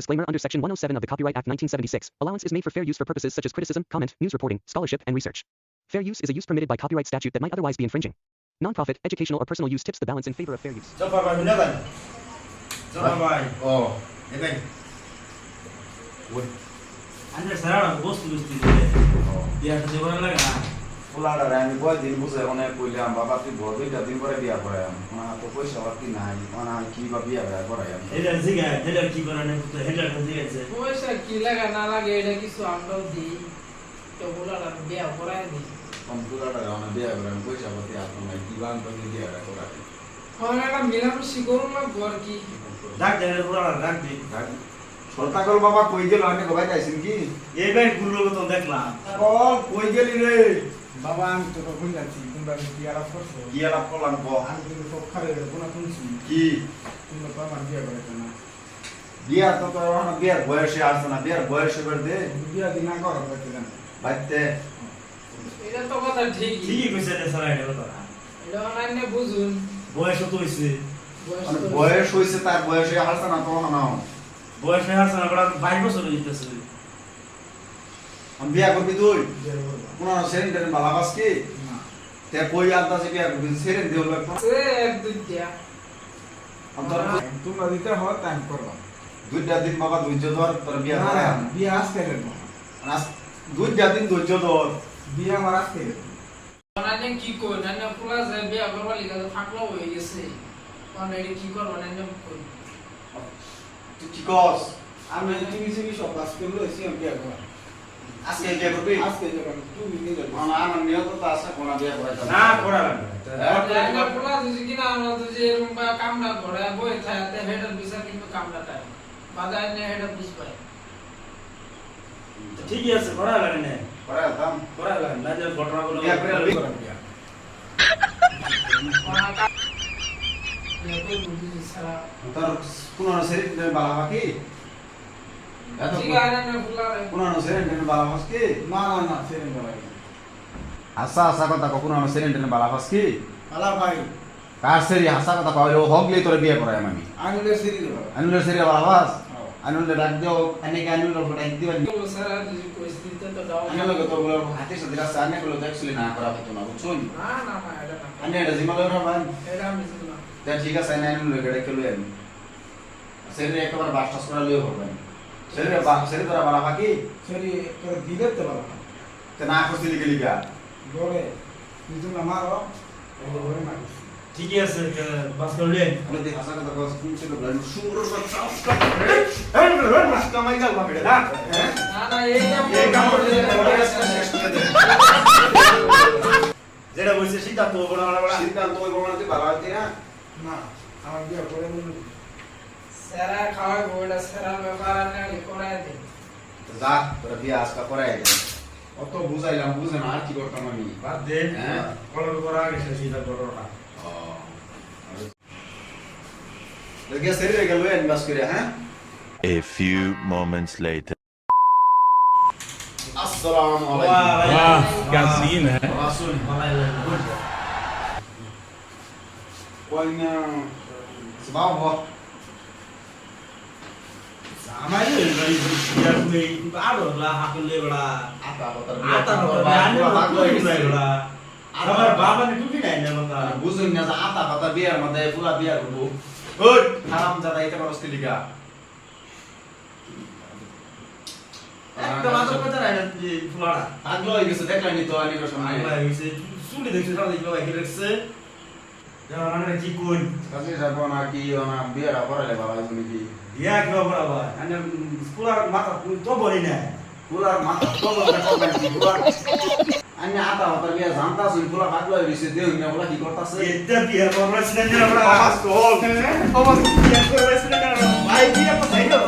disclaimer under Section 107 of the Copyright Act 1976. Allowance is made for fair use for purposes such as criticism, comment, news reporting, scholarship, and research. Fair use is a use permitted by copyright statute that might otherwise be infringing. Non-profit, educational, or personal use tips the balance in favor of fair use. Coba Pak Gunawan. Coba Pak. Oh, ini. Anda sekarang bos tulis di sini. Dia kerja orang lagi. Pulang dari ini buat दिन बुझे उन्हें कोई हम बाबा की बहुत ही दिन पर बिया पर हम mana तो कोई शवाब की नहीं mana की बिया पर हम Header ziga, header কি করে না তো header ziga আছে। পয়সা কি লাগা না লাগে এটা কিছু আমরাও দিই তো বলাটা বিয়া করায় দিই हम पुला dari उन्हें बिया पर हम कोई शवाब की आप नहीं की बांध तो नहीं बिया पर हम হন একটা মিলামিশি করুন না ঘর কি ডাক দেয় পুরা ডাক দি। छोटा कल बाबा कोई गेल आने को भाई ऐसे की এই ভাই গুলো তো দেখলাম। कल कोई गेली रे বাবা আমি তো কখন যাচ্ছি তোমরা কি আর করছো की आला कोलान को আমি কিন্তু সব খারে কোনা শুনছি की তোমরা তো আমার বিয়ে করে না बिया तो वहाँ बिया बॉयर्स से आर्स ना बिया बॉयर्स से कर दे বিয়ে দিন না করো করতে জানো बातें এটা তো কথা ঠিকই ঠিকই কইছে রে সারা এটা কথা। এটা অনান্য বুঝুন বয়স তো হইছে। बॉयर्स हुई से तार बॉयर्स से आर्स ना तो ना বয়স হয়ে আসছে না বড় 22 বছর হইতেছে। हम बिया को भी दूर বিয়ে করবো पुनः सेरेन देने वाला बस की না ते कोई आता से बिया को सेरेन दे लगता এ এক দুইটা हम तो তোমরা দিতে হয় টাইম করবা দুইটা দিন বাবা ধৈর্য ধর তোর বিয়া না করে বিয়ে আসতে গেল আজ দুইটা দিন ধৈর্য ধর বিয়ে আমার আসতে গেল অনান্য কি কই অনান্য পুরা যে বিয়া করবা লিগা তো ফাকলো হয়ে গেছে অনান্য কি করব অনান্য কই তুই কি কস আমি টিভি সব কাজ করলো এসে আমি বিয়ে করা আজকে বিয়া করবি আজকে যখন তুমি নিয়ে যাবে আমার নিয়ত তো আছে কোন বিয়া করে না করা লাগবে। অনান্য পুরা যদি কিনা আমরা তো যে এরকম বা কামনা করে বই থাকতে হেডার বিচার কিন্তু কামনা টাইম বাজায় নে হেডার বুঝ পায় ঠিকই আছে করা লাগে না। করে দাম করা লাগে না যে ঘটনাগুলো বিয়া করে লই বিয়ে সারা তোর কোন সেরেন দেনে বালা বাকি এত ঠিক আছে না ফুলারে কোন সেরেন দেনে বালা বাস কি না না না সেরেন করা আশা আশা কথা কোন সেরেন দেনে বালা বাস কি আলা ভাই কার সেরি আশা কথা পাইলো হগলি তোর বিয়া করে আমি আঙুলে সিরি দেবো আনুলে সেরি বালা বাস আনুলে ডাক দিও এনেকে আনুলে ডাক দিও সারা যদি পরিস্থিতি তো দাও আনুলে তো বলে হাতে সাথে রাস্তা আনে গুলো দেখছিলি না করা হতো না বুঝছুন না না না এটা না আনে এটা জিমালো না ভাই এটা আমি বুঝি না তা ঠিক আছে আনে আনুলে গড়ে কেলো আমি সেরি একবার বাসটা করা লিও হবে সেরি তোরা বালা বাকি সেরি করে দিলে তো বাবা তে না করছিলি গেলি গা ধরে কিছু না মারো ধরে মারো ঠিকই আছে বাস করলে আমি দেখ হাসা কথা কস কোন ছিল ব্লাড সুন্দর কথা এই মাস কামাই যাও বাবা না। হ্যাঁ না না এইটা এই কাম করে শেষ করে দে যেটা বলছে সিদ্ধান্ত বড় বড় সিদ্ধান্ত ওই বমাতে ভালো হইতে না না আমার বিয়ে করে বলুন সারা খাওয়াই বড়া সারা ব্যাপার আনে করায় দে যা তোরা বিয়া আজকা করাই দে অত বুঝাইলাম বুঝে না আর কি করতাম আমি বাদ দে হ্যাঁ। কলর করা গেছে সিধা বড়টা। দেখে সেরে গেল এন বাস করে হ্যাঁ A few moments later. আসসালামু আলাইকুম वाह क्या सीन है রাসূল গুড। কইনা সবাব আমার এই গাড়ি সিধা তুমি আরো লা হাকলে বড়া আতা কথা আতা বানি ভাগলো এই বড়া আমার বাবা নে টুকি নাই না বাবা বুঝুন না আতা কথা বিয়ার মধ্যে পুরা বিয়া করব ওই হারাম জাদা এটা বরস্তি লিগা একটা মাত্র কথা নাই না যে ফুলাড়া আগলো হয়ে গেছে দেখলানি তো অনেক সময় আগলা হইছে শুনে দেখছিস সারা দেখলো ভাই রাখছে জানা মানে কি কোন কাজে যাব না কি না বিয়ার করালে বাবা তুমি কি ইয়া কি বাবা বাবা আনে ফুলার মাথা তো বলি না পুরা মাথা তো বলতে করবেন কি পুরা আমি আতা হতা বিয়া জানতা শুন পুরা আগলো হয়ে গেছে দেউ না বলা কি করতাছে এটা বিয়া বাবা সিনেন না বড়া বাবা বিয়া করবে সিনেন না ভাই বিয়া কোথায় গেল